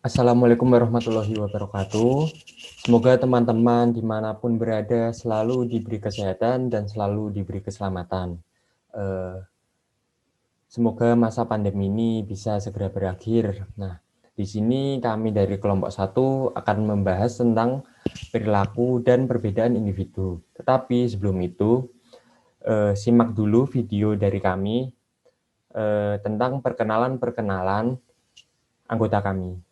Assalamualaikum warahmatullahi wabarakatuh. Semoga teman-teman dimanapun berada selalu diberi kesehatan dan selalu diberi keselamatan. Semoga masa pandemi ini bisa segera berakhir. Nah, di sini kami dari kelompok 1 akan membahas tentang perilaku dan perbedaan individu. Tetapi sebelum itu, simak dulu video dari kami tentang perkenalan anggota kami.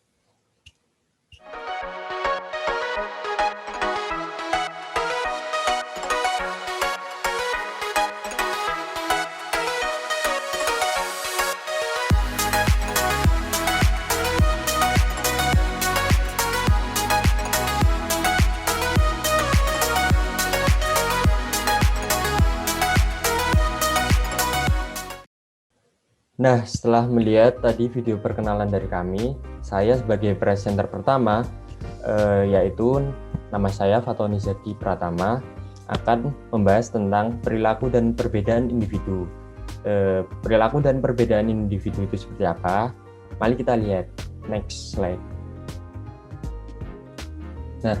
Nah, setelah melihat tadi video perkenalan dari kami, saya sebagai presenter pertama, yaitu nama saya Fatoni Zaki Pratama, akan membahas tentang perilaku dan perbedaan individu. Perilaku dan perbedaan individu itu seperti apa? Mari kita lihat. Next slide. Nah,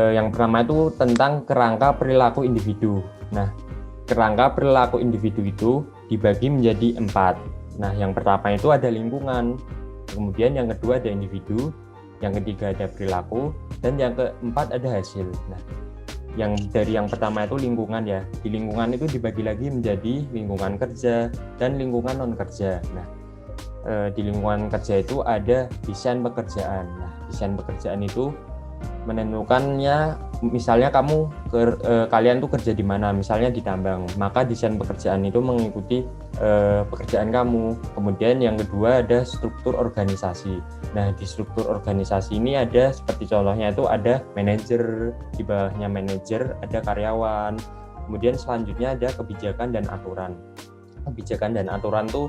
yang pertama itu tentang kerangka perilaku individu. Nah, kerangka perilaku individu itu dibagi menjadi 4. Nah, yang pertama itu ada lingkungan, kemudian yang kedua ada individu, yang ketiga ada perilaku, dan yang keempat ada hasil. Nah, yang pertama itu lingkungan ya. Di lingkungan itu dibagi lagi menjadi lingkungan kerja dan lingkungan non kerja. Nah, di lingkungan kerja itu ada desain pekerjaan. Nah, desain pekerjaan itu menentukannya, misalnya kalian tuh kerja di mana, misalnya di tambang, maka desain pekerjaan itu mengikuti pekerjaan kamu. Kemudian yang kedua ada struktur organisasi. Nah, di struktur organisasi ini ada seperti contohnya itu ada manajer, di bawahnya manajer ada karyawan. Kemudian selanjutnya ada kebijakan dan aturan. Kebijakan dan aturan tuh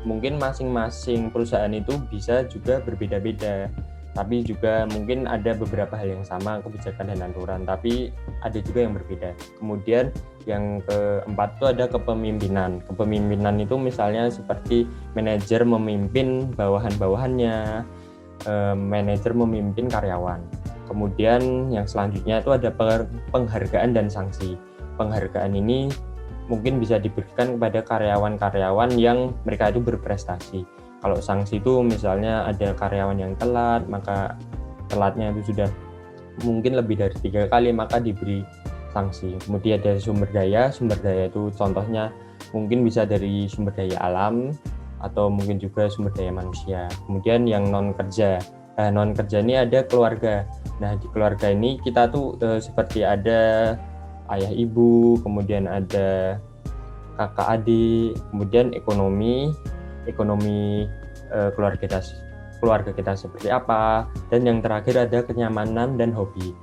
mungkin masing-masing perusahaan itu bisa juga berbeda-beda, tapi juga mungkin ada beberapa hal yang sama kebijakan dan aturan, tapi ada juga yang berbeda. Kemudian yang keempat itu ada kepemimpinan. Kepemimpinan itu misalnya seperti manajer memimpin bawahan-bawahannya, manajer memimpin karyawan. Kemudian yang selanjutnya itu ada penghargaan dan sanksi. Penghargaan ini mungkin bisa diberikan kepada karyawan-karyawan yang mereka itu berprestasi. Kalau sanksi itu misalnya ada karyawan yang telat, maka telatnya itu sudah mungkin lebih dari 3 kali, maka diberi sanksi. Kemudian ada sumber daya itu contohnya mungkin bisa dari sumber daya alam atau mungkin juga sumber daya manusia. Kemudian yang non kerja ini ada keluarga. Nah, di keluarga ini kita tuh seperti ada ayah ibu, kemudian ada kakak adik, kemudian ekonomi keluarga kita seperti apa, dan yang terakhir ada kenyamanan dan hobi.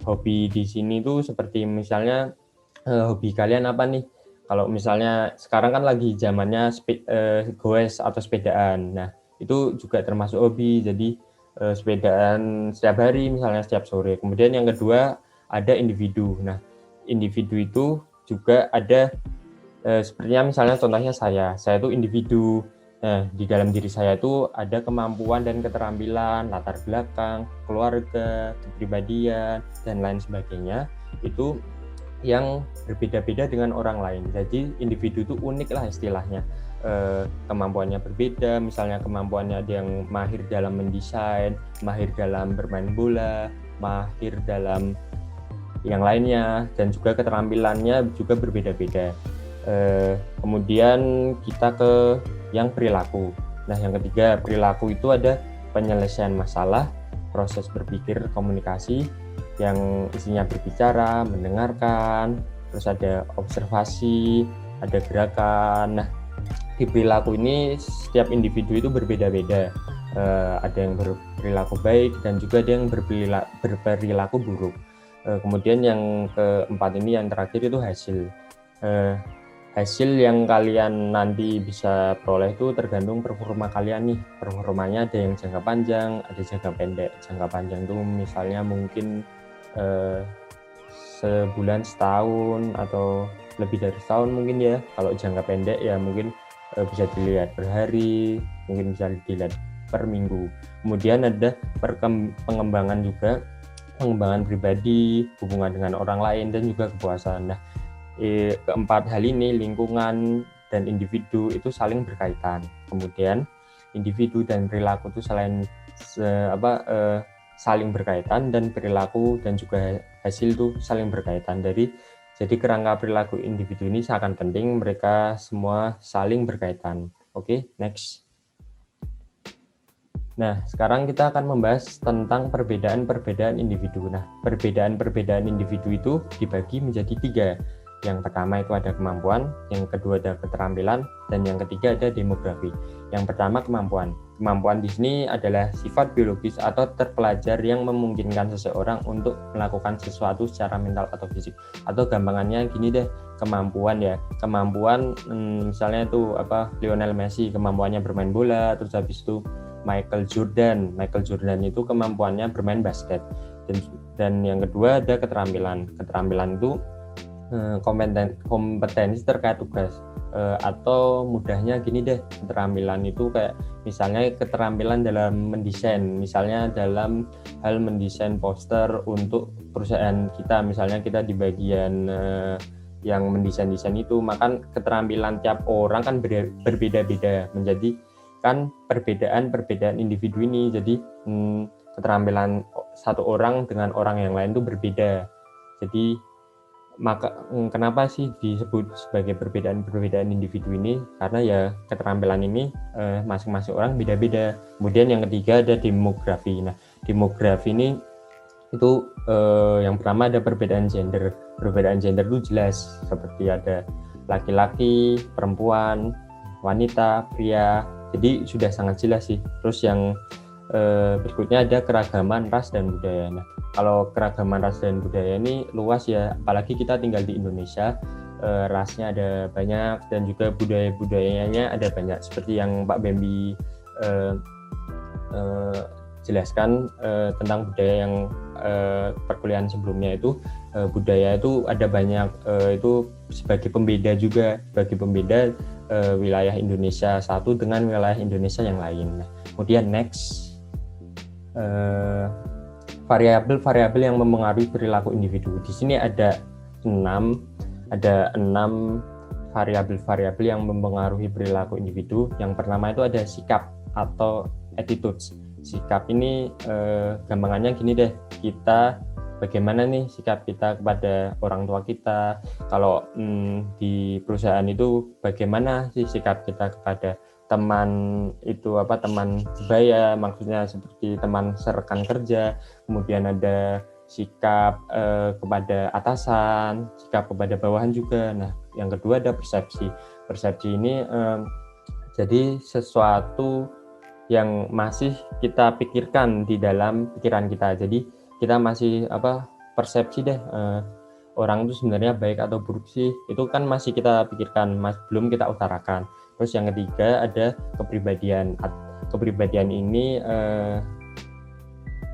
Hobi di sini tuh seperti misalnya hobi kalian apa nih? Kalau misalnya sekarang kan lagi zamannya goes atau sepedaan. Nah, itu juga termasuk hobi. Jadi sepedaan setiap hari, misalnya setiap sore. Kemudian yang kedua ada individu. Nah, individu itu juga ada sepertinya misalnya contohnya saya itu individu. Nah, di dalam diri saya itu ada kemampuan dan keterampilan, latar belakang, keluarga, kepribadian, dan lain sebagainya. Itu yang berbeda-beda dengan orang lain. Jadi individu itu unik lah istilahnya. Kemampuannya berbeda, misalnya kemampuannya ada yang mahir dalam mendesain, mahir dalam bermain bola, mahir dalam yang lainnya, dan juga keterampilannya juga berbeda-beda. Kemudian kita ke yang perilaku. Nah, yang ketiga perilaku itu ada penyelesaian masalah, proses berpikir, komunikasi yang isinya berbicara, mendengarkan, terus ada observasi, ada gerakan. Nah, di perilaku ini setiap individu itu berbeda-beda. Ada yang berperilaku baik dan juga ada yang berperilaku buruk. Kemudian yang keempat ini yang terakhir itu hasil yang kalian nanti bisa peroleh itu tergantung performa kalian nih. Performanya ada yang jangka panjang, ada jangka pendek. Jangka panjang itu misalnya mungkin sebulan, setahun, atau lebih dari setahun mungkin ya. Kalau jangka pendek ya mungkin bisa dilihat per hari, mungkin bisa dilihat per minggu. Kemudian ada pengembangan juga, pengembangan pribadi, hubungan dengan orang lain, dan juga kepuasan. Nah, keempat hal ini, lingkungan dan individu itu saling berkaitan. Kemudian individu dan perilaku itu saling berkaitan, dan perilaku dan juga hasil itu saling berkaitan. Jadi kerangka perilaku individu ini sangat penting, mereka semua saling berkaitan. Oke, next. Nah, sekarang kita akan membahas tentang perbedaan-perbedaan individu. Nah, perbedaan-perbedaan individu itu dibagi menjadi 3. Yang pertama itu ada kemampuan, yang kedua ada keterampilan, dan yang ketiga ada demografi. Yang pertama kemampuan. Kemampuan di sini adalah sifat biologis atau terpelajar yang memungkinkan seseorang untuk melakukan sesuatu secara mental atau fisik. Atau gampangannya gini deh, kemampuan ya. Kemampuan misalnya itu Lionel Messi kemampuannya bermain bola, terus habis itu Michael Jordan itu kemampuannya bermain basket. Dan yang kedua ada keterampilan. Keterampilan itu kompetensi terkait tugas, atau mudahnya gini deh, keterampilan itu kayak misalnya keterampilan dalam mendesain, misalnya dalam hal mendesain poster untuk perusahaan kita, misalnya kita di bagian yang mendesain itu, maka keterampilan tiap orang kan berbeda-beda, menjadi kan perbedaan individu ini. Jadi keterampilan satu orang dengan orang yang lain itu berbeda. Jadi maka kenapa sih disebut sebagai perbedaan individu ini? Karena ya keterampilan ini masing-masing orang beda-beda. Kemudian yang ketiga ada demografi. Nah, demografi ini itu yang pertama ada perbedaan gender. Perbedaan gender itu jelas, seperti ada laki-laki, perempuan, wanita, pria. Jadi sudah sangat jelas sih. Terus yang berikutnya ada keragaman ras dan budaya. Nah, kalau keragaman ras dan budaya ini luas ya, apalagi kita tinggal di Indonesia, rasnya ada banyak dan juga budayanya ada banyak. Seperti yang Pak Bembi jelaskan tentang budaya yang perkuliahan sebelumnya itu, budaya itu ada banyak, itu sebagai pembeda juga, sebagai pembeda wilayah Indonesia satu dengan wilayah Indonesia yang lain. Nah, kemudian next, variabel-variabel yang mempengaruhi perilaku individu. Di sini ada 6 variabel-variabel yang mempengaruhi perilaku individu. Yang pertama itu ada sikap atau attitudes. Sikap ini gampangannya gini deh, kita bagaimana nih sikap kita kepada orang tua kita. Kalau di perusahaan itu bagaimana sih sikap kita kepada teman itu teman sebaya, maksudnya seperti teman serekan kerja. Kemudian ada sikap kepada atasan, sikap kepada bawahan juga. Nah, yang kedua ada persepsi. Persepsi ini jadi sesuatu yang masih kita pikirkan di dalam pikiran kita. Jadi kita masih persepsi deh, orang itu sebenarnya baik atau buruk sih, itu kan masih kita pikirkan, belum kita utarakan. Terus yang ketiga ada kepribadian. Kepribadian ini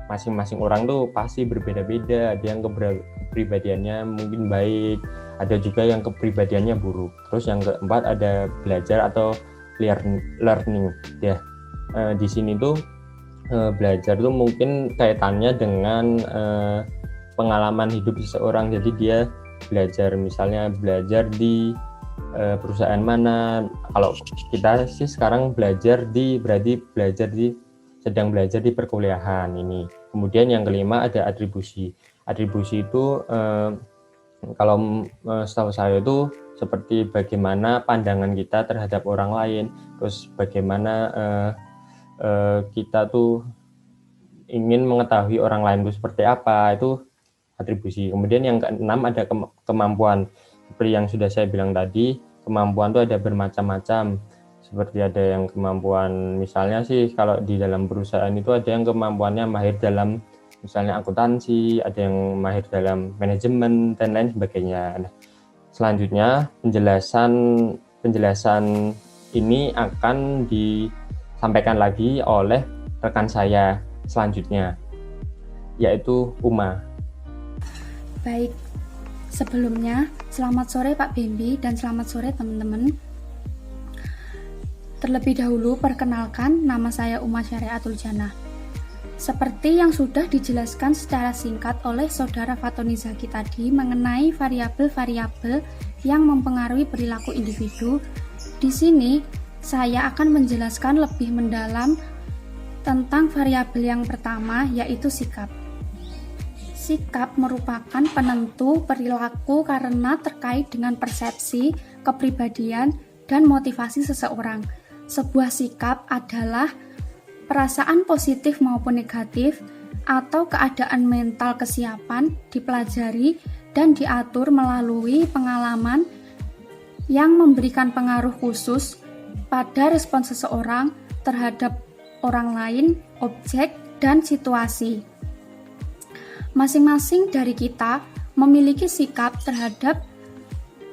masing-masing orang tuh pasti berbeda-beda. Ada yang kepribadiannya mungkin baik, ada juga yang kepribadiannya buruk. Terus yang keempat ada belajar atau learning. Ya, di sini tuh belajar tuh mungkin kaitannya dengan pengalaman hidup seseorang. Jadi dia belajar, misalnya belajar di perusahaan mana. Kalau kita sih sekarang sedang belajar di perkuliahan ini. Kemudian yang kelima ada atribusi. Atribusi itu kalau setahu saya itu seperti bagaimana pandangan kita terhadap orang lain, terus bagaimana kita tuh ingin mengetahui orang lain itu seperti apa, itu atribusi. Kemudian yang keenam ada kemampuan. Seperti yang sudah saya bilang tadi, kemampuan itu ada bermacam-macam. Seperti ada yang kemampuan, misalnya sih kalau di dalam perusahaan itu ada yang kemampuannya mahir dalam misalnya akuntansi, ada yang mahir dalam manajemen dan lain sebagainya. Nah, selanjutnya penjelasan ini akan disampaikan lagi oleh rekan saya selanjutnya, yaitu Uma. Baik, sebelumnya selamat sore Pak Bembi dan selamat sore teman-teman. Terlebih dahulu, perkenalkan, nama saya Uma Syariatul Jannah. Seperti yang sudah dijelaskan secara singkat oleh Saudara Fatoni Zaki tadi mengenai variabel-variabel yang mempengaruhi perilaku individu, di sini saya akan menjelaskan lebih mendalam tentang variabel yang pertama, yaitu sikap. Sikap merupakan penentu perilaku karena terkait dengan persepsi, kepribadian, dan motivasi seseorang. Sebuah sikap adalah perasaan positif maupun negatif atau keadaan mental kesiapan dipelajari dan diatur melalui pengalaman yang memberikan pengaruh khusus pada respon seseorang terhadap orang lain, objek, dan situasi. Masing-masing dari kita memiliki sikap terhadap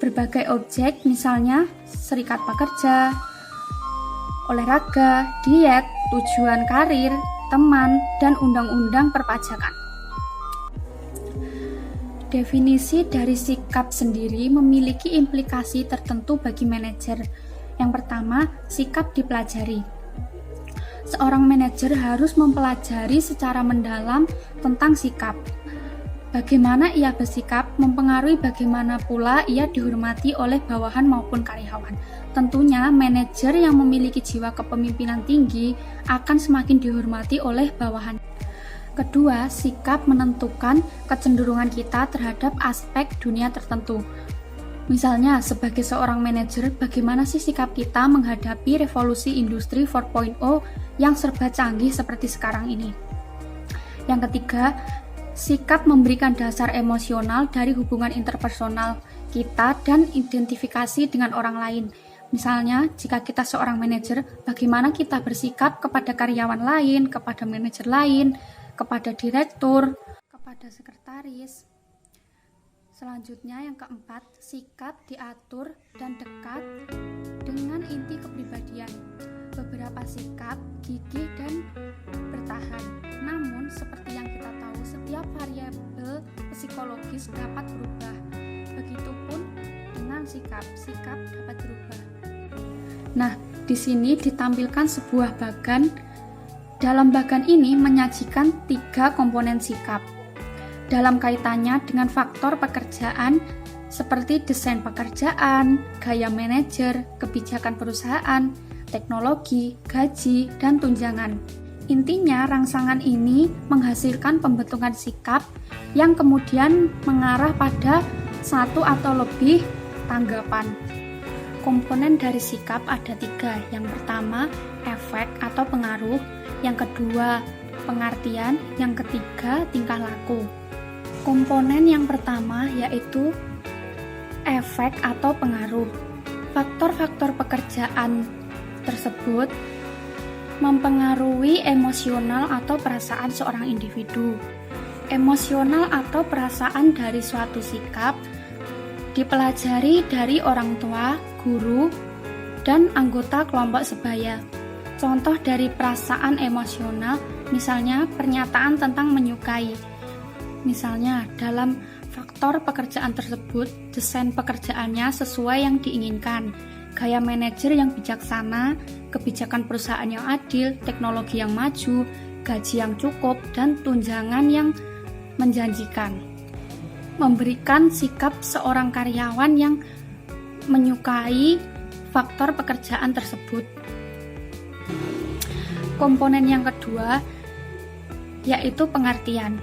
berbagai objek, misalnya serikat pekerja, olahraga, diet, tujuan karir, teman, dan undang-undang perpajakan. Definisi dari sikap sendiri memiliki implikasi tertentu bagi manajer. Yang pertama, sikap dipelajari. Seorang manajer harus mempelajari secara mendalam tentang sikap. Bagaimana ia bersikap mempengaruhi bagaimana pula ia dihormati oleh bawahan maupun karyawan. Tentunya, manajer yang memiliki jiwa kepemimpinan tinggi akan semakin dihormati oleh bawahan. Kedua, sikap menentukan kecenderungan kita terhadap aspek dunia tertentu. Misalnya, sebagai seorang manajer, bagaimana sih sikap kita menghadapi revolusi industri 4.0 yang serba canggih seperti sekarang ini? Yang ketiga, sikap memberikan dasar emosional dari hubungan interpersonal kita dan identifikasi dengan orang lain. Misalnya, jika kita seorang manajer, bagaimana kita bersikap kepada karyawan lain, kepada manajer lain, kepada direktur, kepada sekretaris. Selanjutnya yang keempat, sikap diatur dan dekat dengan inti kepribadian. Beberapa sikap gigih dan bertahan. Namun seperti yang kita tahu, setiap variabel psikologis dapat berubah. Begitupun dengan sikap dapat berubah. Nah, di sini ditampilkan sebuah bagan. Dalam bagan ini menyajikan 3 komponen sikap. Dalam kaitannya dengan faktor pekerjaan seperti desain pekerjaan, gaya manajer, kebijakan perusahaan, teknologi, gaji, dan tunjangan. Intinya, rangsangan ini menghasilkan pembentukan sikap yang kemudian mengarah pada 1 atau lebih tanggapan. Komponen dari sikap ada 3. Yang pertama, efek atau pengaruh. Yang kedua, pengertian. Yang ketiga, tingkah laku. Komponen yang pertama yaitu efek atau pengaruh. Faktor-faktor pekerjaan tersebut mempengaruhi emosional atau perasaan seorang individu. Emosional atau perasaan dari suatu sikap dipelajari dari orang tua, guru, dan anggota kelompok sebaya. Contoh dari perasaan emosional, misalnya pernyataan tentang menyukai. Misalnya, dalam faktor pekerjaan tersebut, desain pekerjaannya sesuai yang diinginkan, gaya manajer yang bijaksana, kebijakan perusahaan yang adil, teknologi yang maju, gaji yang cukup, dan tunjangan yang menjanjikan. Memberikan sikap seorang karyawan yang menyukai faktor pekerjaan tersebut. Komponen yang kedua yaitu pengertian.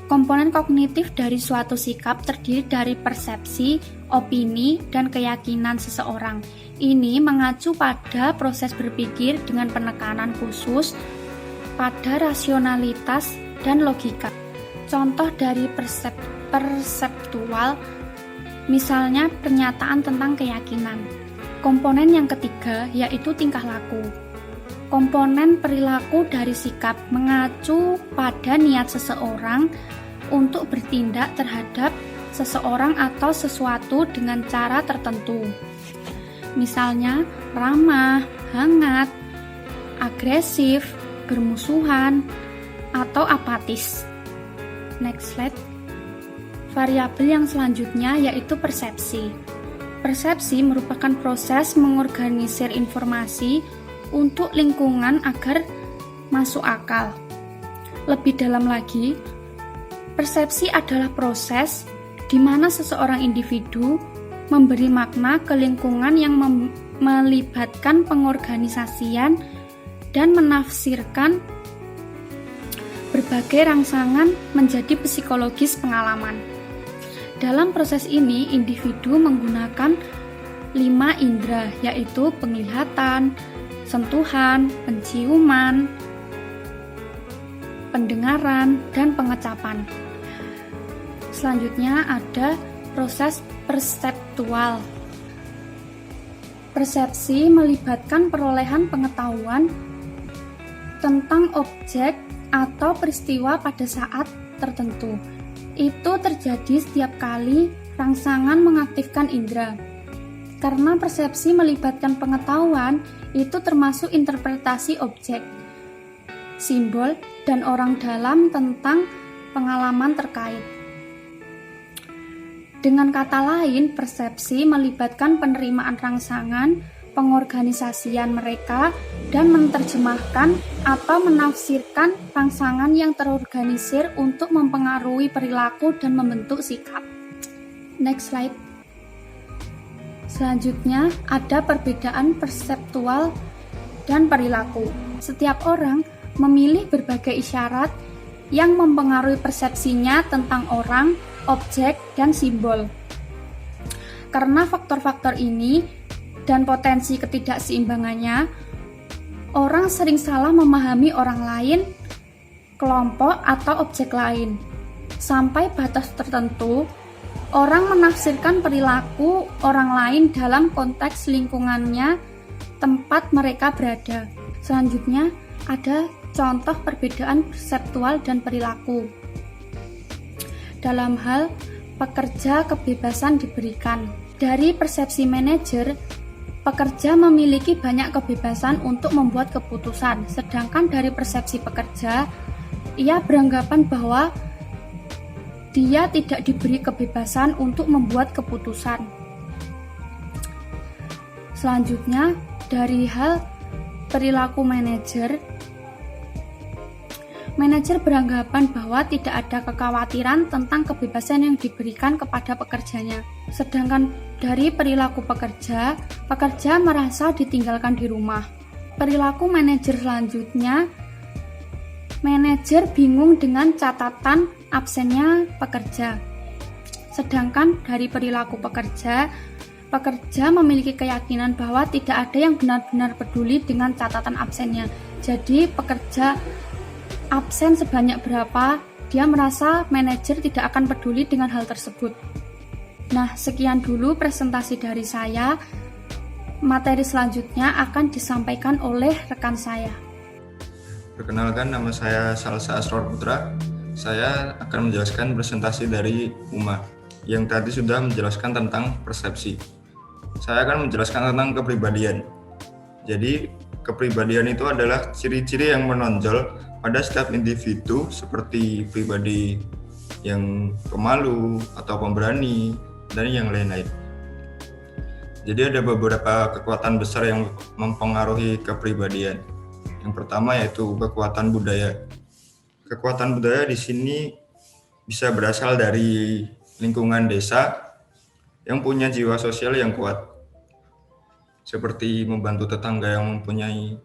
Komponen kognitif dari suatu sikap terdiri dari persepsi, opini, dan keyakinan seseorang. Ini mengacu pada proses berpikir dengan penekanan khusus pada rasionalitas dan logika. Contoh dari perseptual, misalnya pernyataan tentang keyakinan. Komponen yang ketiga yaitu tingkah laku. Komponen perilaku dari sikap mengacu pada niat seseorang untuk bertindak terhadap seseorang atau sesuatu dengan cara tertentu. Misalnya, ramah, hangat, agresif, bermusuhan, atau apatis. Next slide. Variabel yang selanjutnya yaitu persepsi. Persepsi merupakan proses mengorganisir informasi untuk lingkungan agar masuk akal. Lebih dalam lagi, persepsi adalah proses di mana seseorang individu memberi makna ke lingkungan yang melibatkan pengorganisasian dan menafsirkan berbagai rangsangan menjadi psikologis pengalaman. Dalam proses ini, individu menggunakan 5 indera, yaitu penglihatan, sentuhan, penciuman, pendengaran, dan pengecapan. Selanjutnya ada proses perseptual. Persepsi melibatkan perolehan pengetahuan tentang objek atau peristiwa pada saat tertentu. Itu terjadi setiap kali rangsangan mengaktifkan indera. Karena persepsi melibatkan pengetahuan, itu termasuk interpretasi objek, simbol, dan orang dalam tentang pengalaman terkait. Dengan kata lain, persepsi melibatkan penerimaan rangsangan, pengorganisasian mereka, dan menerjemahkan atau menafsirkan rangsangan yang terorganisir untuk mempengaruhi perilaku dan membentuk sikap. Next slide. Selanjutnya, ada perbedaan perseptual dan perilaku. Setiap orang memilih berbagai isyarat yang mempengaruhi persepsinya tentang orang, objek, dan simbol. Karena faktor-faktor ini dan potensi ketidakseimbangannya, orang sering salah memahami orang lain, kelompok, atau objek lain. Sampai batas tertentu, orang menafsirkan perilaku orang lain dalam konteks lingkungannya tempat mereka berada. Selanjutnya, ada contoh perbedaan perseptual dan perilaku. Dalam hal pekerja, kebebasan diberikan. Dari persepsi manajer, pekerja memiliki banyak kebebasan untuk membuat keputusan, sedangkan dari persepsi pekerja, ia beranggapan bahwa dia tidak diberi kebebasan untuk membuat keputusan. Selanjutnya, dari hal perilaku manajer, manajer beranggapan bahwa tidak ada kekhawatiran tentang kebebasan yang diberikan kepada pekerjanya. Sedangkan dari perilaku pekerja, pekerja merasa ditinggalkan di rumah. Perilaku manajer selanjutnya, manajer bingung dengan catatan absennya pekerja. Sedangkan dari perilaku pekerja, pekerja memiliki keyakinan bahwa tidak ada yang benar-benar peduli dengan catatan absennya. Jadi pekerja absen sebanyak berapa, dia merasa manajer tidak akan peduli dengan hal tersebut. Nah, sekian dulu presentasi dari saya. Materi selanjutnya akan disampaikan oleh rekan saya. Perkenalkan, nama saya Salsa Asror Putra. Saya akan menjelaskan presentasi dari Uma yang tadi sudah menjelaskan tentang persepsi. Saya akan menjelaskan tentang kepribadian. Jadi, kepribadian itu adalah ciri-ciri yang menonjol pada setiap individu, seperti pribadi yang pemalu atau pemberani dan yang lain-lain. Jadi ada beberapa kekuatan besar yang mempengaruhi kepribadian. Yang pertama yaitu kekuatan budaya. Kekuatan budaya di sini bisa berasal dari lingkungan desa yang punya jiwa sosial yang kuat, seperti membantu tetangga yang mempunyai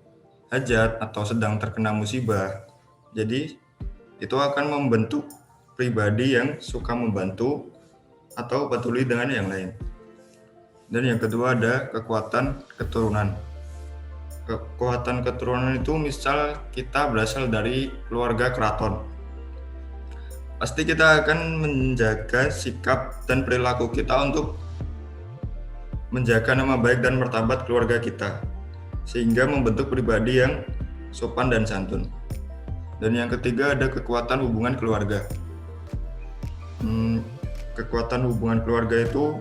hajat atau sedang terkena musibah. Jadi itu akan membentuk pribadi yang suka membantu atau peduli dengan yang lain. Dan yang kedua ada kekuatan keturunan. Kekuatan keturunan itu misal kita berasal dari keluarga keraton. Pasti kita akan menjaga sikap dan perilaku kita untuk menjaga nama baik dan martabat keluarga kita, sehingga membentuk pribadi yang sopan dan santun. Dan yang ketiga ada kekuatan hubungan keluarga. Kekuatan hubungan keluarga itu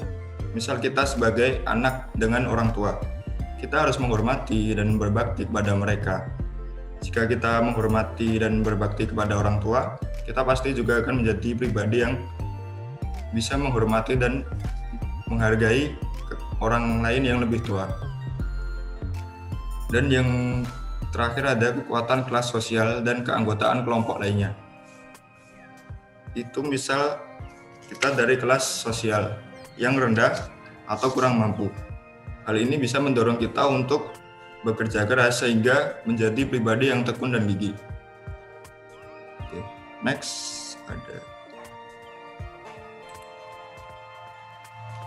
misal kita sebagai anak dengan orang tua, kita harus menghormati dan berbakti kepada mereka. Jika kita menghormati dan berbakti kepada orang tua, kita pasti juga akan menjadi pribadi yang bisa menghormati dan menghargai orang lain yang lebih tua. Dan yang terakhir ada kekuatan kelas sosial dan keanggotaan kelompok lainnya. Itu misal kita dari kelas sosial yang rendah atau kurang mampu. Hal ini bisa mendorong kita untuk bekerja keras sehingga menjadi pribadi yang tekun dan gigih. Oke, next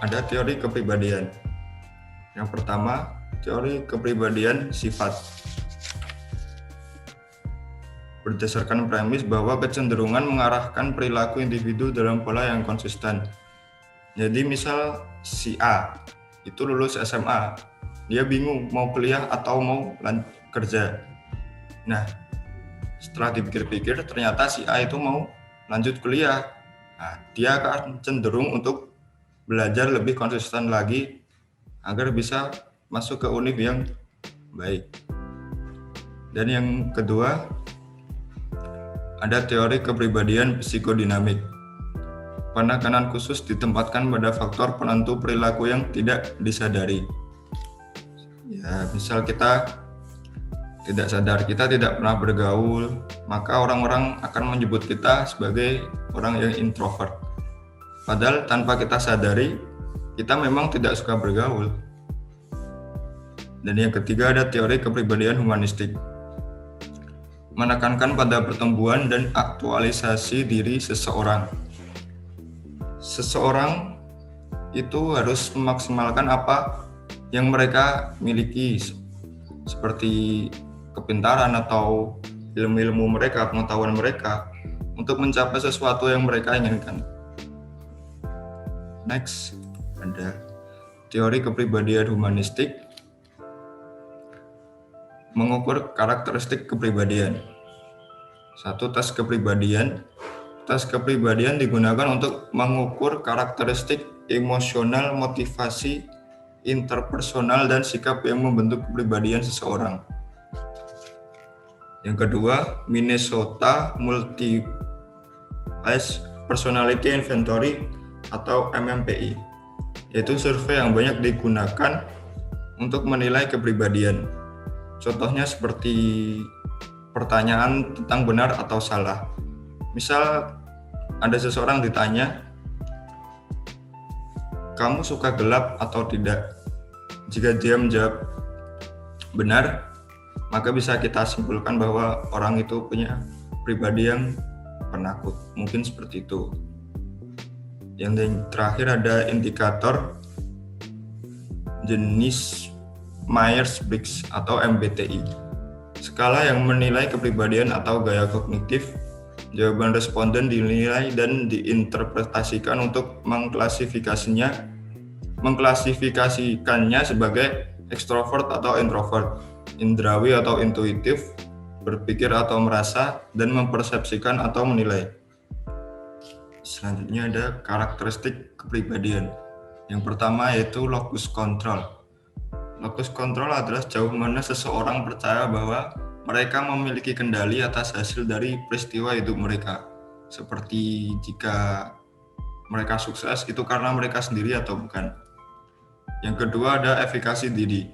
ada teori kepribadian. Yang pertama, teori kepribadian sifat. Berdasarkan premis bahwa kecenderungan mengarahkan perilaku individu dalam pola yang konsisten. Jadi misal si A itu lulus SMA, dia bingung mau kuliah atau mau kerja. Nah, setelah dipikir-pikir ternyata si A itu mau lanjut kuliah. Nah, dia akan cenderung untuk belajar lebih konsisten lagi agar bisa masuk ke univ yang baik. Dan yang kedua, ada teori kepribadian psikodinamik. Penekanan khusus ditempatkan pada faktor penentu perilaku yang tidak disadari. Ya, misal kita tidak sadar, kita tidak pernah bergaul, maka orang-orang akan menyebut kita sebagai orang yang introvert. Padahal tanpa kita sadari, kita memang tidak suka bergaul. Dan yang ketiga ada teori kepribadian humanistik. Menekankan pada pertumbuhan dan aktualisasi diri seseorang. Seseorang itu harus memaksimalkan apa yang mereka miliki, seperti kepintaran atau ilmu-ilmu mereka, pengetahuan mereka, untuk mencapai sesuatu yang mereka inginkan. Next, ada teori kepribadian humanistik. Mengukur karakteristik kepribadian. Satu, tes kepribadian. Tes kepribadian digunakan untuk mengukur karakteristik emosional, motivasi, interpersonal, dan sikap yang membentuk kepribadian seseorang. Yang kedua, Minnesota Multiple Personality Inventory atau MMPI, yaitu survei yang banyak digunakan untuk menilai kepribadian. Contohnya seperti pertanyaan tentang benar atau salah. Misal ada seseorang ditanya, kamu suka gelap atau tidak? Jika dia menjawab benar, maka bisa kita simpulkan bahwa orang itu punya pribadi yang penakut. Mungkin seperti itu. Yang terakhir ada indikator jenis Myers-Briggs atau MBTI. Skala yang menilai kepribadian atau gaya kognitif. Jawaban responden dinilai dan diinterpretasikan untuk mengklasifikasikannya sebagai ekstrovert atau introvert, indrawi atau intuitif, berpikir atau merasa, dan mempersepsikan atau menilai. Selanjutnya ada karakteristik kepribadian. Yang pertama yaitu locus control. Locus control adalah sejauh mana seseorang percaya bahwa mereka memiliki kendali atas hasil dari peristiwa hidup mereka. Seperti jika mereka sukses itu karena mereka sendiri atau bukan. Yang kedua ada efikasi diri.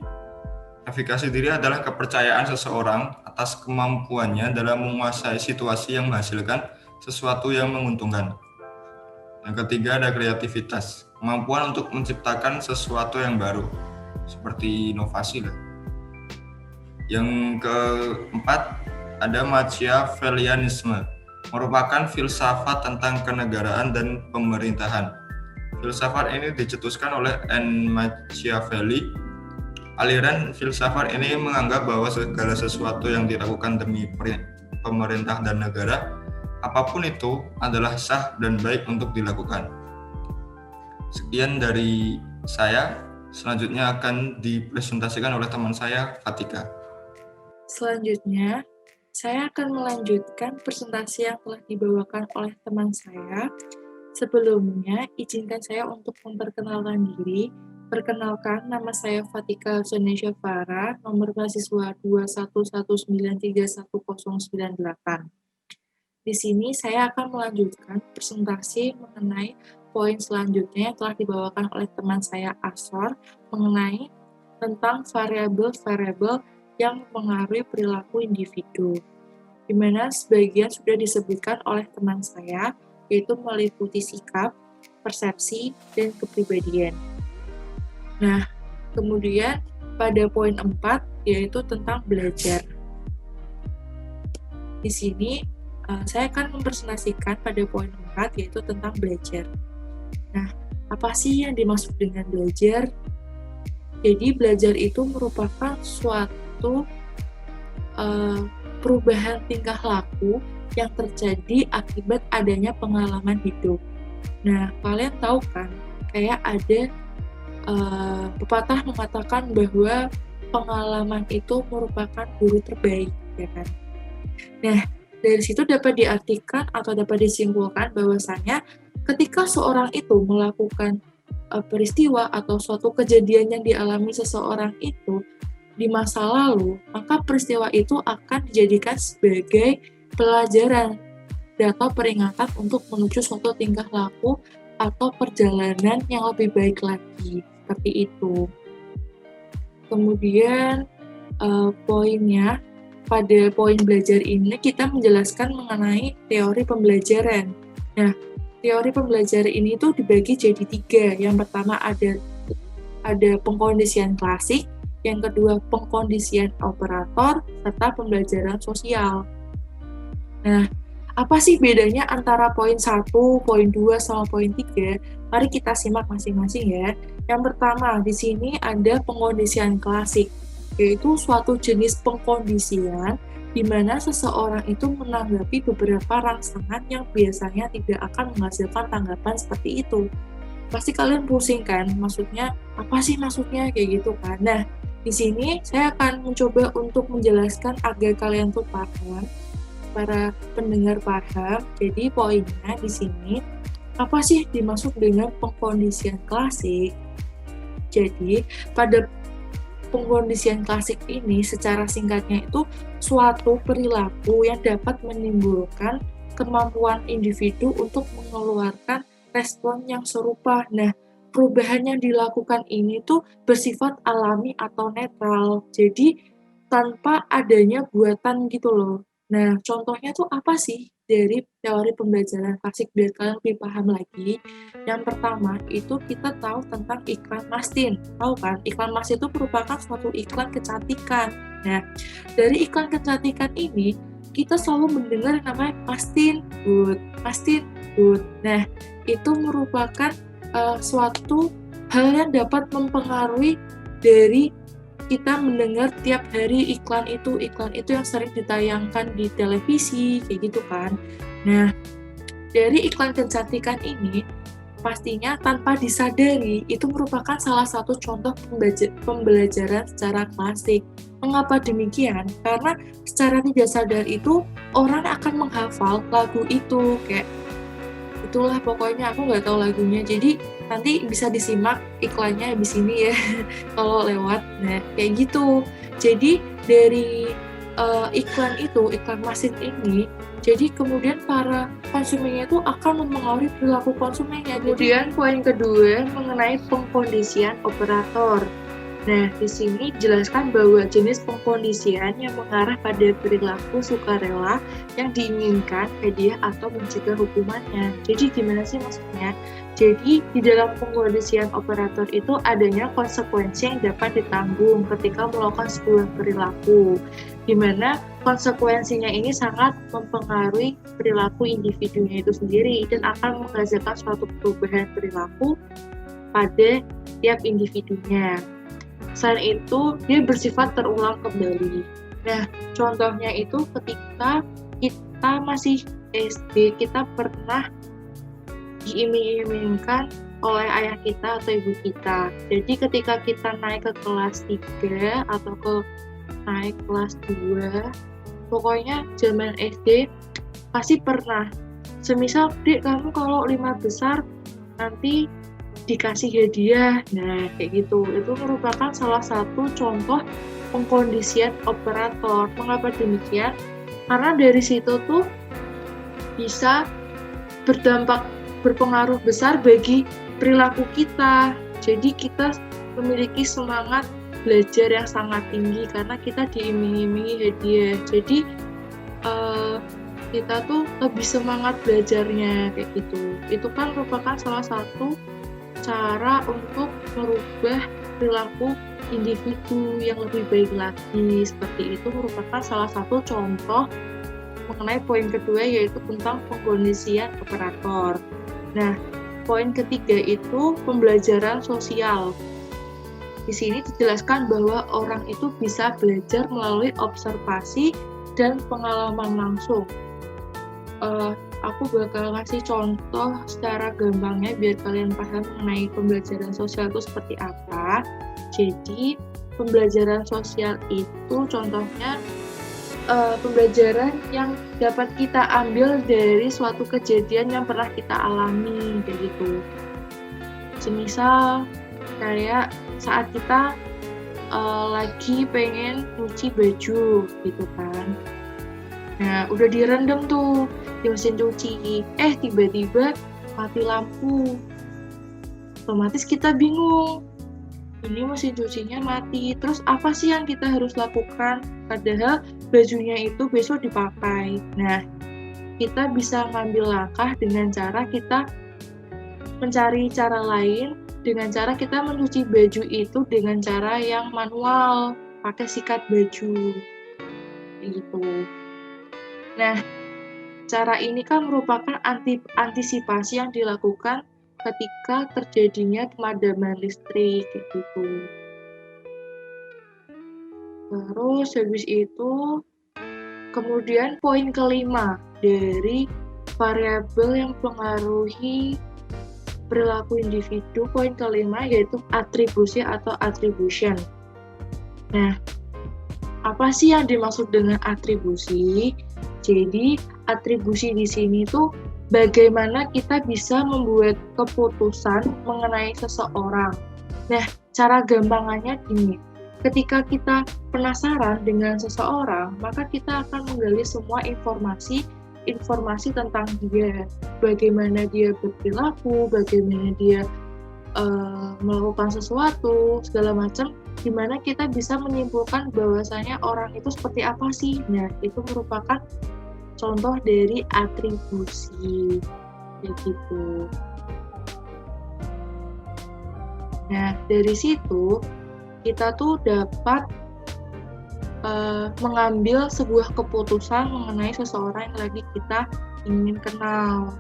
Efikasi diri adalah kepercayaan seseorang atas kemampuannya dalam menguasai situasi yang menghasilkan sesuatu yang menguntungkan. Yang ketiga ada kreativitas. Kemampuan untuk menciptakan sesuatu yang baru. Seperti inovasi lah. Yang keempat ada Machiavellianisme, merupakan filsafat tentang kenegaraan dan pemerintahan. Filsafat ini dicetuskan oleh N. Machiavelli. Aliran filsafat ini menganggap bahwa segala sesuatu yang dilakukan demi pemerintah dan negara, apapun itu adalah sah dan baik untuk dilakukan. Sekian dari saya. Selanjutnya akan dipresentasikan oleh teman saya, Fatika. Selanjutnya, saya akan melanjutkan presentasi yang telah dibawakan oleh teman saya. Sebelumnya, izinkan saya untuk memperkenalkan diri. Perkenalkan, nama saya Fatika Zanesha Farah, nomor mahasiswa 211931098. Di sini saya akan melanjutkan presentasi mengenai poin selanjutnya yang telah dibawakan oleh teman saya Asror mengenai tentang variabel-variabel yang mempengaruhi perilaku individu, di mana sebagian sudah disebutkan oleh teman saya, yaitu meliputi sikap, persepsi, dan kepribadian. Nah, kemudian pada poin 4, yaitu tentang belajar. Di sini, saya akan mempresentasikan pada poin 4, yaitu tentang belajar. Nah, apa sih yang dimaksud dengan belajar? Jadi, belajar itu merupakan suatu perubahan tingkah laku yang terjadi akibat adanya pengalaman hidup. Nah, kalian tahu kan, kayak ada pepatah mengatakan bahwa pengalaman itu merupakan guru terbaik, ya kan? Nah, dari situ dapat diartikan atau dapat disimpulkan bahwasanya ketika seorang itu melakukan peristiwa atau suatu kejadian yang dialami seseorang itu di masa lalu, maka peristiwa itu akan dijadikan sebagai pelajaran atau peringatan untuk menuju suatu tingkah laku atau perjalanan yang lebih baik lagi, seperti itu. Kemudian poinnya, pada poin belajar ini kita menjelaskan mengenai teori pembelajaran. Nah, teori pembelajaran ini tuh dibagi jadi 3. Yang pertama ada pengkondisian klasik, yang kedua pengkondisian operator, serta pembelajaran sosial. Nah, apa sih bedanya antara poin 1, poin 2, sama poin 3? Mari kita simak masing-masing ya. Yang pertama, di sini ada pengkondisian klasik, yaitu suatu jenis pengkondisian di mana seseorang itu menanggapi beberapa rangsangan yang biasanya tidak akan menghasilkan tanggapan seperti itu. Pasti kalian pusing kan, maksudnya apa sih maksudnya kayak gitu kan. Nah, di sini saya akan mencoba untuk menjelaskan agar kalian tuh paham, para pendengar paham. Jadi poinnya di sini, apa sih dimaksud dengan pengkondisian klasik? Jadi, pada pengkondisian klasik ini secara singkatnya itu suatu perilaku yang dapat menimbulkan kemampuan individu untuk mengeluarkan respon yang serupa. Nah, perubahan yang dilakukan ini tuh bersifat alami atau netral. Jadi tanpa adanya buatan gitu loh. Nah, contohnya tuh apa sih dari teori pembelajaran klasik biar kalian lebih paham lagi? Yang pertama, itu kita tahu tentang iklan Mastin. Tahu kan? Iklan Mastin itu merupakan suatu iklan kecantikan. Nah, dari iklan kecantikan ini, kita selalu mendengar yang namanya Mastin Good, Mastin Good. Nah, itu merupakan suatu hal yang dapat mempengaruhi dari kita mendengar tiap hari iklan itu yang sering ditayangkan di televisi, kayak gitu kan. Nah, dari iklan kecantikan ini, pastinya tanpa disadari, itu merupakan salah satu contoh pembelajaran secara klasik. Mengapa demikian? Karena secara tidak sadar itu, orang akan menghafal lagu itu, kayak itulah pokoknya aku nggak tahu lagunya, jadi nanti bisa disimak iklannya habis ini ya kalau lewat. Nah, kayak gitu. Jadi dari iklan Mastin ini, jadi kemudian para konsumennya itu akan mempengaruhi perilaku konsumennya. Kemudian poin kedua mengenai pengkondisian operator. Nah, di sini dijelaskan bahwa jenis pengkondisian yang mengarah pada perilaku sukarela yang diinginkan, hadiah atau mencegah hukumannya. Jadi gimana sih maksudnya? Jadi di dalam pengkondisian operator itu adanya konsekuensi yang dapat ditanggung ketika melakukan sebuah perilaku, di mana konsekuensinya ini sangat mempengaruhi perilaku individunya itu sendiri dan akan menghasilkan suatu perubahan perilaku pada tiap individunya. Selain itu, dia bersifat terulang kembali. Nah, contohnya itu ketika kita masih SD, kita pernah diiming-imingkan oleh ayah kita atau ibu kita. Jadi ketika kita naik ke kelas 3 atau naik kelas 2, pokoknya zaman SD pasti pernah. Semisal, Dek, kamu kalau 5 besar nanti dikasih hadiah. Nah, kayak gitu. Itu merupakan salah satu contoh pengkondisian operator. Mengapa demikian? Karena dari situ tuh bisa berdampak berpengaruh besar bagi perilaku kita. Jadi kita memiliki semangat belajar yang sangat tinggi karena kita diiming-imingi hadiah. Jadi kita tuh lebih semangat belajarnya kayak gitu. Itu kan merupakan salah satu cara untuk merubah perilaku individu yang lebih baik lagi. Seperti itu merupakan salah satu contoh mengenai poin kedua, yaitu tentang pengkondisian operator. Nah, poin ketiga itu pembelajaran sosial. Di sini dijelaskan bahwa orang itu bisa belajar melalui observasi dan pengalaman langsung. Aku bakal ngasih contoh secara gampangnya biar kalian paham mengenai pembelajaran sosial itu seperti apa. Jadi, pembelajaran sosial itu contohnya pembelajaran yang dapat kita ambil dari suatu kejadian yang pernah kita alami, kayak gitu. Semisal kayak saat kita lagi pengen nyuci baju, gitu kan. Nah, udah direndam tuh di mesin cuci, tiba-tiba mati lampu. Otomatis kita bingung, ini mesin cucinya mati, terus apa sih yang kita harus lakukan? Padahal bajunya itu besok dipakai. Nah, kita bisa ngambil langkah dengan cara kita mencari cara lain, dengan cara kita mencuci baju itu dengan cara yang manual, pakai sikat baju, gitu. Nah, cara ini kan merupakan antisipasi yang dilakukan ketika terjadinya pemadaman listrik, gitu. Terus habis itu, kemudian poin kelima dari variabel yang mempengaruhi perilaku individu, poin kelima yaitu atribusi atau attribution. Nah, apa sih yang dimaksud dengan atribusi? Jadi, atribusi di sini tuh bagaimana kita bisa membuat keputusan mengenai seseorang. Nah, cara gampangannya gini. Ketika kita penasaran dengan seseorang, maka kita akan menggali semua informasi tentang dia, bagaimana dia berperilaku, bagaimana dia melakukan sesuatu, segala macam, dimana kita bisa menyimpulkan bahwasanya orang itu seperti apa sih. Nah, itu merupakan contoh dari atribusi, kayak gitu. Nah, dari situ kita tuh dapat mengambil sebuah keputusan mengenai seseorang yang lagi kita ingin kenal.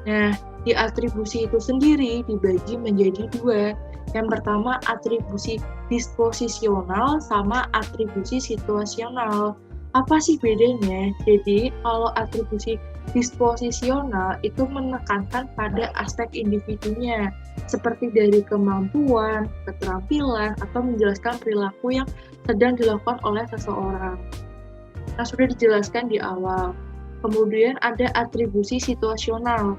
Nah, di atribusi itu sendiri dibagi menjadi dua. Yang pertama, atribusi disposisional sama atribusi situasional. Apa sih bedanya? Jadi, kalau atribusi disposisional itu menekankan pada aspek individunya, seperti dari kemampuan, keterampilan, atau menjelaskan perilaku yang sedang dilakukan oleh seseorang. Nah, sudah dijelaskan di awal. Kemudian ada atribusi situasional.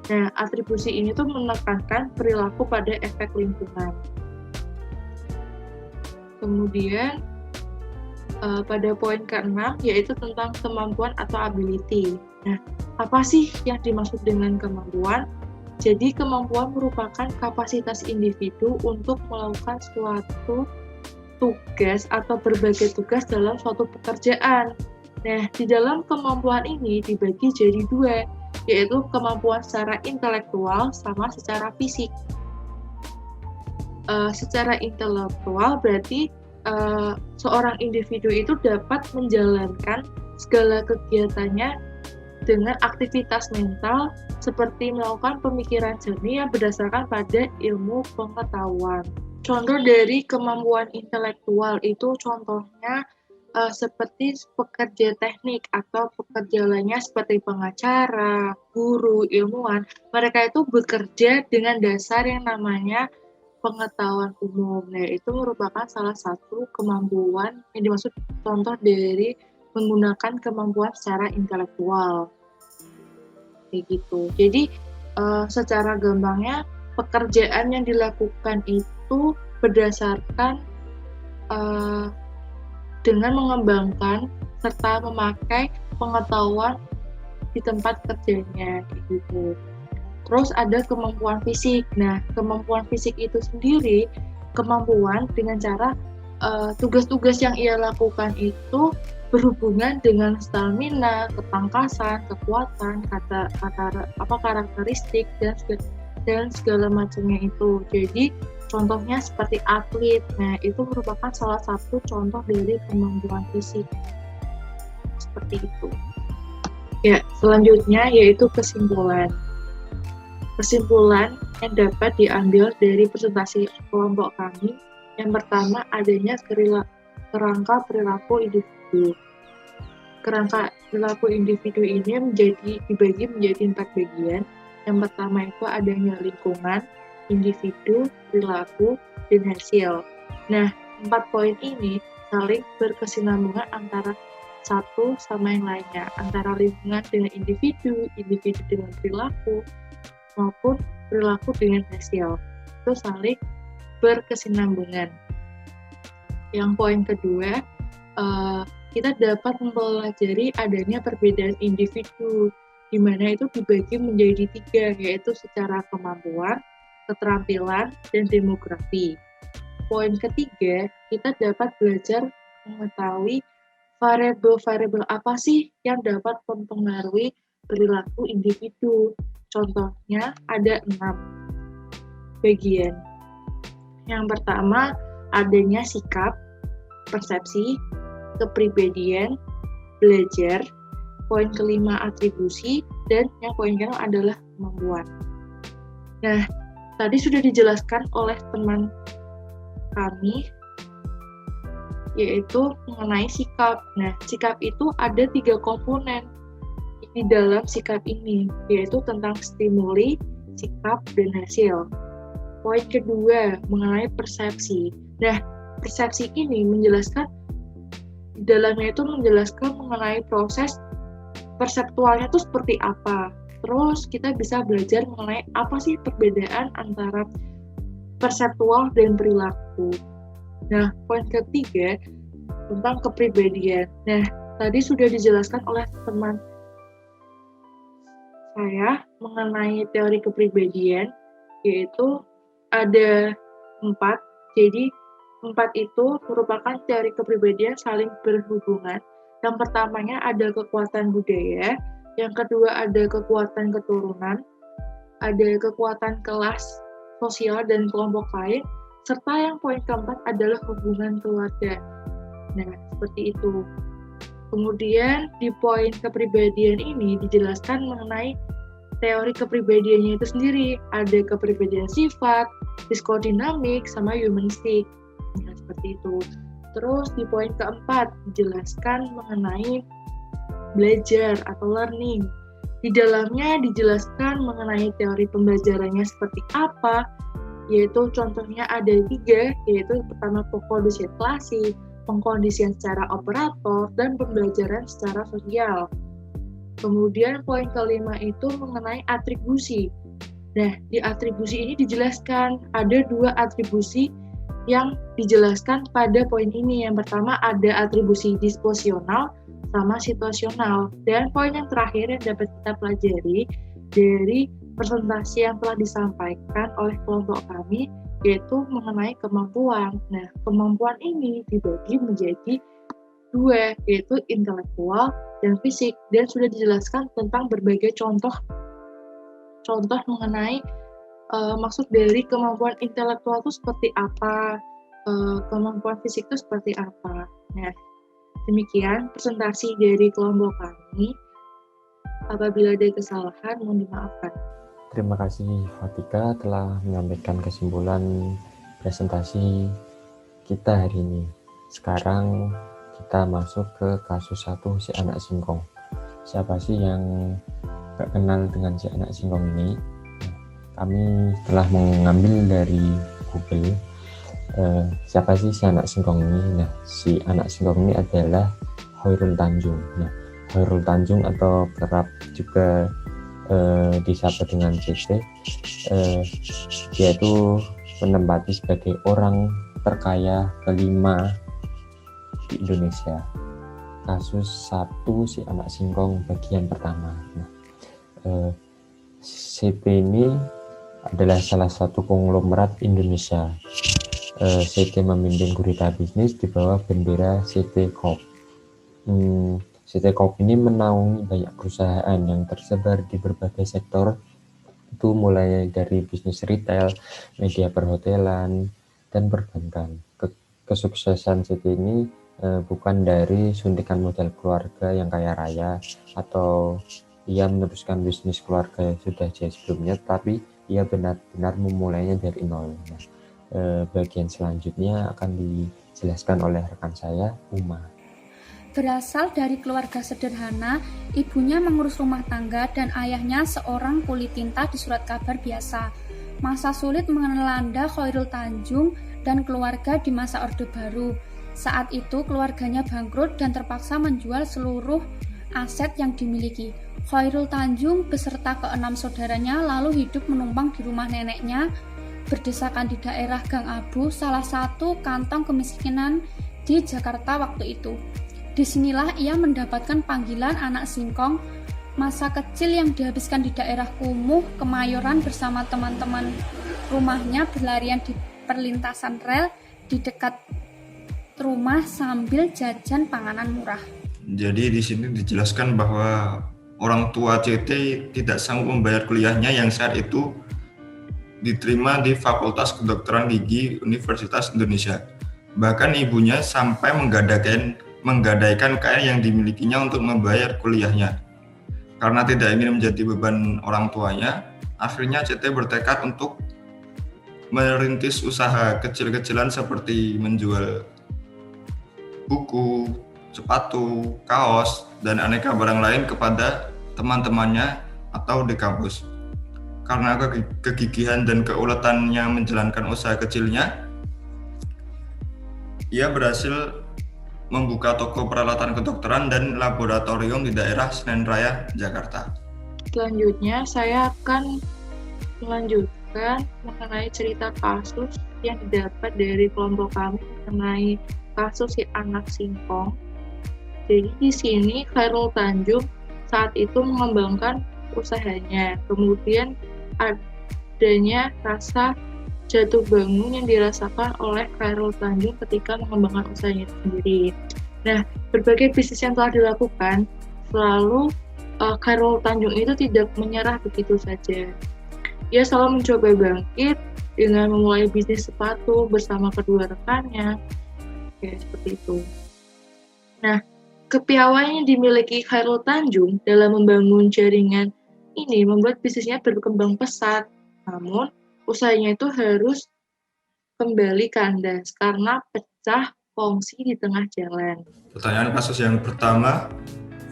Nah, atribusi ini tuh menekankan perilaku pada efek lingkungan. Kemudian, pada poin ke-6 yaitu tentang kemampuan atau ability. Nah, apa sih yang dimaksud dengan kemampuan? Jadi, kemampuan merupakan kapasitas individu untuk melakukan suatu tugas atau berbagai tugas dalam suatu pekerjaan. Nah, di dalam kemampuan ini dibagi jadi dua, yaitu kemampuan secara intelektual sama secara fisik. Secara intelektual berarti seorang individu itu dapat menjalankan segala kegiatannya dengan aktivitas mental seperti melakukan pemikiran jernih yang berdasarkan pada ilmu pengetahuan. Contoh dari kemampuan intelektual itu contohnya seperti pekerja teknik atau pekerja lainnya seperti pengacara, guru, ilmuwan. Mereka itu bekerja dengan dasar yang namanya pengetahuan umum. Nah, itu merupakan salah satu kemampuan yang dimaksud contoh dari menggunakan kemampuan secara intelektual. Kayak gitu. Jadi, secara gampangnya, pekerjaan yang dilakukan itu berdasarkan dengan mengembangkan serta memakai pengetahuan di tempat kerjanya, gitu. Terus ada kemampuan fisik. Nah, kemampuan fisik itu sendiri kemampuan dengan cara tugas-tugas yang ia lakukan itu berhubungan dengan stamina, ketangkasan, kekuatan, karakteristik dan segala macamnya itu. Jadi contohnya seperti atlet. Nah, itu merupakan salah satu contoh dari kemampuan fisik. Seperti itu. Ya, selanjutnya yaitu kesimpulan. Kesimpulan yang dapat diambil dari presentasi kelompok kami, yang pertama adanya kerangka perilaku individu. Kerangka perilaku individu ini dibagi menjadi 4 bagian. Yang pertama itu adanya lingkungan, individu, perilaku, dan hasil. Nah, 4 poin ini saling berkesinambungan antara satu sama yang lainnya, antara lingkungan dengan individu dengan perilaku, maupun perilaku dengan hasil. Itu saling berkesinambungan. Yang poin kedua, kita dapat mempelajari adanya perbedaan individu, di mana itu dibagi menjadi 3, yaitu secara kemampuan, keterampilan, dan demografi. Poin ketiga, kita dapat belajar mengetahui variabel-variabel apa sih yang dapat mempengaruhi perilaku individu. Contohnya ada 6 bagian. Yang pertama adanya sikap, persepsi, kepribadian, belajar, poin kelima atribusi, dan yang poin keenam adalah kemampuan. Nah, tadi sudah dijelaskan oleh teman kami, yaitu mengenai sikap. Nah, sikap itu ada 3 komponen di dalam sikap ini, yaitu tentang stimuli, sikap, dan hasil. Poin kedua, mengenai persepsi. Nah, persepsi ini menjelaskan, di dalamnya itu menjelaskan mengenai proses perseptualnya itu seperti apa. Terus kita bisa belajar mengenai apa sih perbedaan antara perseptual dan perilaku. Nah, poin ketiga, tentang kepribadian. Nah, tadi sudah dijelaskan oleh teman saya mengenai teori kepribadian, yaitu ada 4. Jadi 4 itu merupakan teori kepribadian saling berhubungan. Yang pertamanya ada kekuatan budaya, yang kedua ada kekuatan keturunan, ada kekuatan kelas sosial dan kelompok lain, serta yang poin keempat adalah hubungan keluarga. Nah, seperti itu. Kemudian di poin kepribadian ini dijelaskan mengenai teori kepribadiannya itu sendiri. Ada kepribadian sifat, psikodinamik, sama humanistik. Nah, seperti itu. Terus di poin keempat dijelaskan mengenai belajar atau learning. Di dalamnya dijelaskan mengenai teori pembelajarannya seperti apa, yaitu contohnya ada 3, yaitu pertama pengkondisian klasik, pengkondisian secara operator, dan pembelajaran secara sosial. Kemudian poin kelima itu mengenai atribusi. Nah, di atribusi ini dijelaskan ada 2 atribusi yang dijelaskan pada poin ini. Yang pertama ada atribusi disposisional sama situasional. Dan poin yang terakhir yang dapat kita pelajari dari presentasi yang telah disampaikan oleh kelompok kami, yaitu mengenai kemampuan. Nah, kemampuan ini dibagi menjadi 2, yaitu intelektual dan fisik, dan sudah dijelaskan tentang berbagai contoh mengenai maksud dari kemampuan intelektual itu seperti apa, kemampuan fisik itu seperti apa. Nah, demikian presentasi dari kelompok kami. Apabila ada kesalahan, mohon dimaafkan. Terima kasih Fatika telah menyampaikan kesimpulan presentasi kita hari ini. Sekarang kita masuk ke kasus 1 si anak singkong. Siapa sih yang gak kenal dengan si anak singkong ini? Kami telah mengambil dari Google siapa sih si anak singkong ini. Nah, si anak singkong ini adalah Khairul Tanjung. Nah, Khairul Tanjung atau kerap juga disapa dengan CC, dia itu menempati sebagai orang terkaya kelima di Indonesia. Kasus 1 si anak singkong bagian pertama. Nah, CT ini adalah salah satu konglomerat Indonesia. CT memimpin gurita bisnis di bawah bendera CT Corp. CT Corp ini menaungi banyak perusahaan yang tersebar di berbagai sektor, itu mulai dari bisnis retail, media perhotelan, dan perbankan. Kesuksesan CT ini bukan dari suntikan modal keluarga yang kaya raya atau ia meneruskan bisnis keluarga yang sudah jaya sebelumnya, tapi ia benar-benar memulainya dari nol. Nah, bagian selanjutnya akan dijelaskan oleh rekan saya, Uma. Berasal dari keluarga sederhana, ibunya mengurus rumah tangga dan ayahnya seorang kuli tinta di surat kabar biasa. Masa sulit melanda Khairul Tanjung dan keluarga di masa Orde Baru. Saat itu keluarganya bangkrut dan terpaksa menjual seluruh aset yang dimiliki. Khairul Tanjung beserta ke-6 saudaranya lalu hidup menumpang di rumah neneknya, berdesakan di daerah Gang Abu, salah satu kantong kemiskinan di Jakarta waktu itu. Disinilah ia mendapatkan panggilan anak singkong. Masa kecil yang dihabiskan di daerah Kumuh, Kemayoran bersama teman-teman rumahnya berlarian di perlintasan rel di dekat rumah sambil jajan panganan murah. Jadi di sini dijelaskan bahwa orang tua CT tidak sanggup membayar kuliahnya yang saat itu diterima di Fakultas Kedokteran Gigi Universitas Indonesia. Bahkan ibunya sampai menggadaikan kain yang dimilikinya untuk membayar kuliahnya. Karena tidak ingin menjadi beban orang tuanya, akhirnya CT bertekad untuk merintis usaha kecil-kecilan seperti menjual buku, sepatu, kaos, dan aneka barang lain kepada teman-temannya atau di kampus. Karena kegigihan dan keuletannya menjalankan usaha kecilnya, ia berhasil membuka toko peralatan kedokteran dan laboratorium di daerah Senen Raya, Jakarta. Selanjutnya, saya akan melanjutkan mengenai cerita kasus yang didapat dari kelompok kami mengenai kasus si anak singkong. Jadi di sini Khairul Tanjung saat itu mengembangkan usahanya, kemudian adanya rasa jatuh bangun yang dirasakan oleh Khairul Tanjung ketika mengembangkan usahanya sendiri. Nah, berbagai bisnis yang telah dilakukan, selalu Khairul Tanjung itu tidak menyerah begitu saja. Ia selalu mencoba bangkit dengan memulai bisnis sepatu bersama kedua rekannya. Oke, seperti itu. Nah, kepiawaian yang dimiliki Khairul Tanjung dalam membangun jaringan ini membuat bisnisnya berkembang pesat. Namun, usahanya itu harus kembali kandas karena pecah kongsi di tengah jalan. Pertanyaan kasus yang pertama,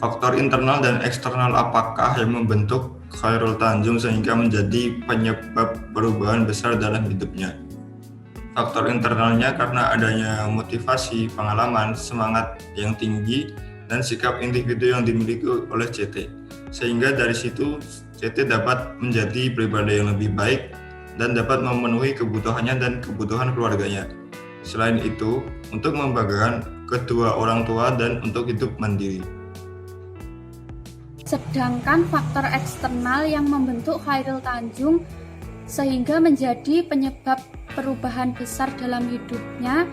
faktor internal dan eksternal apakah yang membentuk Khairul Tanjung sehingga menjadi penyebab perubahan besar dalam hidupnya? Faktor internalnya karena adanya motivasi, pengalaman, semangat yang tinggi, dan sikap individu yang dimiliki oleh CT. Sehingga dari situ CT dapat menjadi pribadi yang lebih baik dan dapat memenuhi kebutuhannya dan kebutuhan keluarganya. Selain itu, untuk membanggakan kedua orang tua dan untuk hidup mandiri. Sedangkan faktor eksternal yang membentuk Khairul Tanjung sehingga menjadi penyebab perubahan besar dalam hidupnya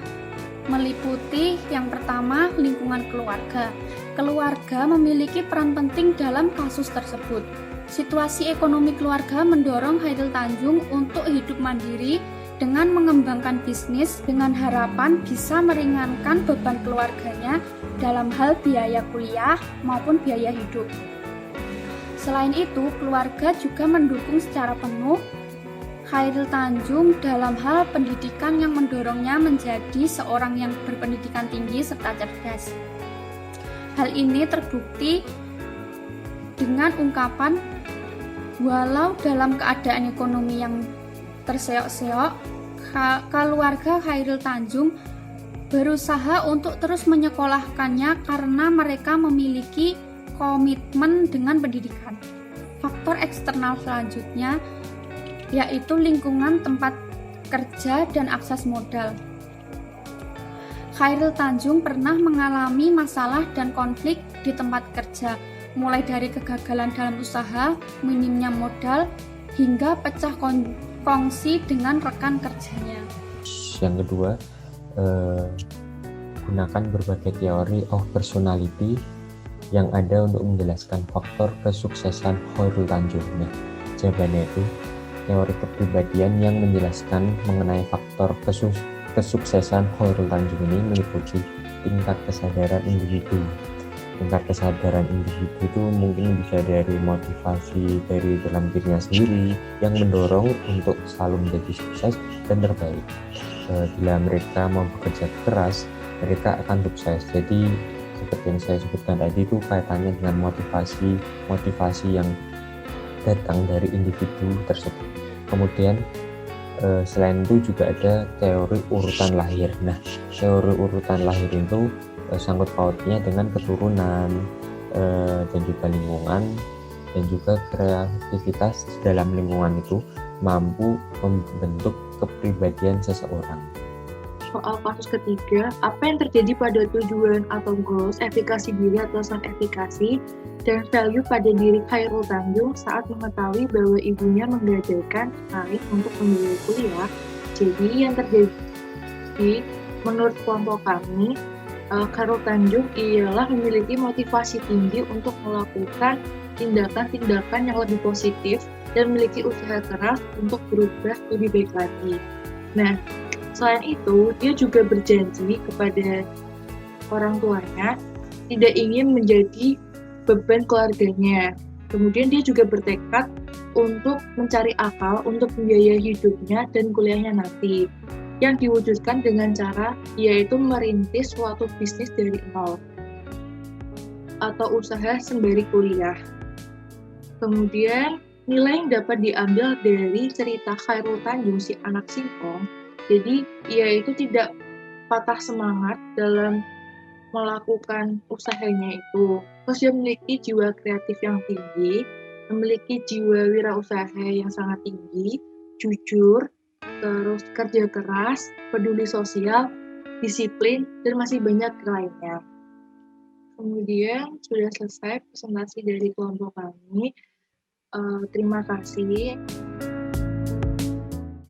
meliputi yang pertama, lingkungan keluarga. Keluarga memiliki peran penting dalam kasus tersebut. Situasi ekonomi keluarga mendorong Khairul Tanjung untuk hidup mandiri dengan mengembangkan bisnis dengan harapan bisa meringankan beban keluarganya dalam hal biaya kuliah maupun biaya hidup. Selain itu, keluarga juga mendukung secara penuh Khairul Tanjung dalam hal pendidikan yang mendorongnya menjadi seorang yang berpendidikan tinggi serta cerdas. Hal ini terbukti dengan ungkapan, walau dalam keadaan ekonomi yang terseok-seok, keluarga Khairul Tanjung berusaha untuk terus menyekolahkannya karena mereka memiliki komitmen dengan pendidikan. Faktor eksternal selanjutnya yaitu lingkungan tempat kerja dan akses modal. Khairul Tanjung pernah mengalami masalah dan konflik di tempat kerja. mulai dari kegagalan dalam usaha, minimnya modal, hingga pecah kongsi dengan rekan kerjanya. Yang kedua, gunakan berbagai teori of personality yang ada untuk menjelaskan faktor kesuksesan Khairul Tanjung. Nah, jawabannya itu teori kepribadian yang menjelaskan mengenai faktor kesuksesan Khairul Tanjung ini meliputi tingkat kesadaran individu. Tingkat kesadaran individu itu mungkin bisa dari motivasi dari dalam dirinya sendiri yang mendorong untuk selalu menjadi sukses dan terbaik. Bila mereka mau bekerja keras, mereka akan sukses. Jadi seperti yang saya sebutkan tadi itu kaitannya dengan motivasi yang datang dari individu tersebut. Kemudian selain itu juga ada teori urutan lahir. Nah, teori urutan lahir itu sangkut pautnya dengan keturunan dan juga lingkungan, dan juga kreativitas dalam lingkungan itu mampu membentuk kepribadian seseorang. Soal kasus ketiga, apa yang terjadi pada tujuan atau goals, efikasi diri atau self-efikasi, dan value pada diri Khairul Tanjung saat mengetahui bahwa ibunya menggagalkan Ain untuk membiayai kuliah. Jadi yang terjadi menurut kelompok kami, Khairul Tanjung ialah memiliki motivasi tinggi untuk melakukan tindakan-tindakan yang lebih positif dan memiliki usaha keras untuk berubah lebih baik lagi. Nah, selain itu, dia juga berjanji kepada orang tuanya tidak ingin menjadi beban keluarganya. Kemudian dia juga bertekad untuk mencari akal untuk membiayai hidupnya dan kuliahnya nanti, yang diwujudkan dengan cara yaitu merintis suatu bisnis dari nol atau usaha sembari kuliah. Kemudian nilai yang dapat diambil dari cerita Khairul Tanjung, si anak singkong, jadi ia itu tidak patah semangat dalam melakukan usahanya itu. Terus dia memiliki jiwa kreatif yang tinggi, memiliki jiwa wirausaha yang sangat tinggi, jujur, terus kerja keras, peduli sosial, disiplin, dan masih banyak lainnya. Kemudian sudah selesai presentasi dari kelompok kami. Terima kasih.